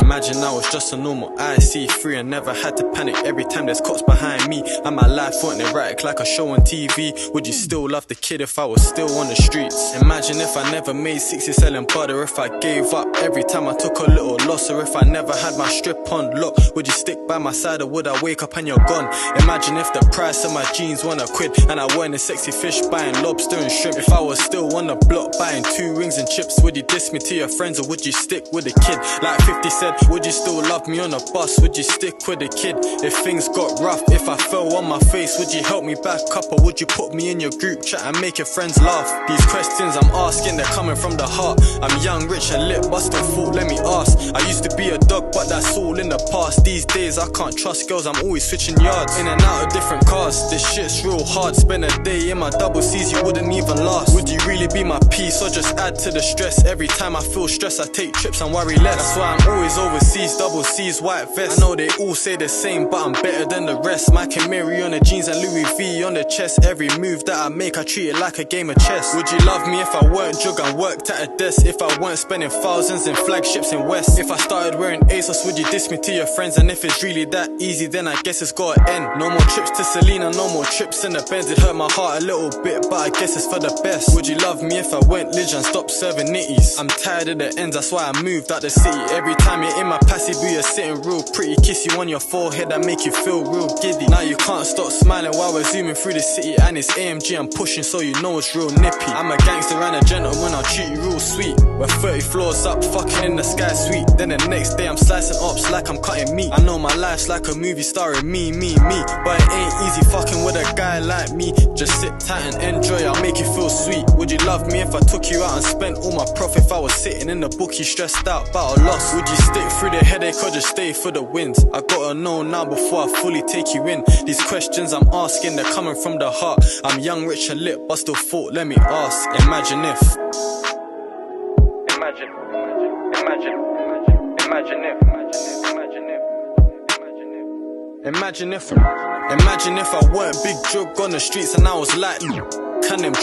Imagine I was just a normal IC3 and never had to panic every time there's cops behind me, and my life wasn't erratic like a show on TV. Would you still love the kid if I was still on the streets? Imagine if I never made 60 selling butter, if I gave up every time I took a little loss, or if I never had my strip on lock. Would you stick by my side, or would I wake up and you're gone? Imagine if the price of my jeans £1 and I weren't a sexy fish buying lobster and shrimp. If I was still on the block buying 2 rings and chips, would you diss me to your friends, or would you stick with the kid? Like 50 said, would you still love me on a bus? Would you stick with the kid if things got rough? If I fell on my face, would you help me back up, or would you put me in your group chat and make your friends laugh? These questions I'm asking, they're coming from the heart. I'm young, rich and lit, but still thought, let me ask. I used to be a dog, but that's all in the past. These days I can't trust girls, I'm always switching yards, in and out of different cars. This shit's real hard, spend a day in my double C's, you wouldn't even last. Would you really be my peace, or just add to the stress? Every time I feel stressed, I take trips and worry less. That's why I'm always overseas, double C's, white vest. I know they all say the same, but I'm better than the rest. Mike and Mary on the jeans and Louis V on the chest. Every move that I make, I treat it like a game of chess. Would you love me if I weren't drug and worked at a desk? If I weren't spending thousands in flagships in West? If I started wearing ASOS, would you diss me to your friends? And if it's really that easy, then I guess it's gotta end. No more trips to Selena, no more trips in the Benz. It hurt my heart a little bit, but I guess it's for the best. Would you love me if I went Lidge and stopped serving nitties? I'm tired of the ends, that's why I moved out the city. Every time you're in my passy boo, you're sitting real pretty. Kiss you on your forehead and make you feel real giddy. Now you can't stop smiling while we're zooming through the city, and it's AMG I'm pushing, so you know it's real nippy. I'm a gangster and a gentleman, I'll treat you real sweet. We're 30 floors up, fucking in the sky suite. Then the next day I'm slicing ops like I'm cutting meat. I know my life's like a movie starring me, but it ain't easy fucking with a guy like me. Just sit tight and enjoy, I'll make you feel sweet. Would you love me if I took you out and spent all my profit? If I was sitting in the bookie stressed out about a loss, would you stick through the headache or just stay for the wins? I gotta know now before I fully take you in. These questions I'm asking, they're coming from the heart. I'm young, rich and lit, but still thought, let me ask. Imagine if. Imagine if I weren't big drug on the streets and I was like, can them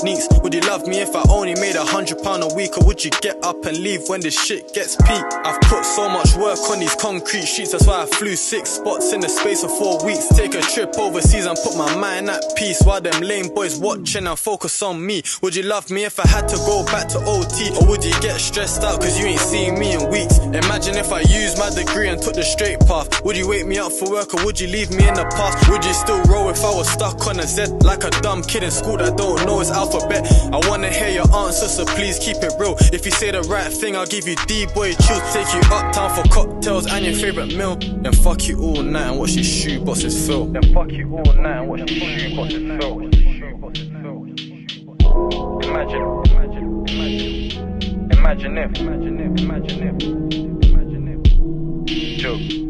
neats? Would you love me if I only made £100 a week, or would you get up and leave when this shit gets peak? I've put so much work on these concrete streets, that's why I flew 6 spots in the space of 4 weeks. Take a trip overseas and put my mind at peace, while them lame boys watching and focus on me. Would you love me if I had to go back to OT, or would you get stressed out cause you ain't seen me in weeks? Imagine if I used my degree and took the straight path. Would you wake me up for work, or would you leave me in the past? Would you still roll if I was stuck on a Z, like a dumb kid in school that don't know his alphabet? I wanna hear your answer, so please keep it real. If you say the right thing, I'll give you D-boy chills. Take you uptown for cocktails and your favourite meal. Then fuck you all night and watch your shoe boxes fill. Imagine if. Joke.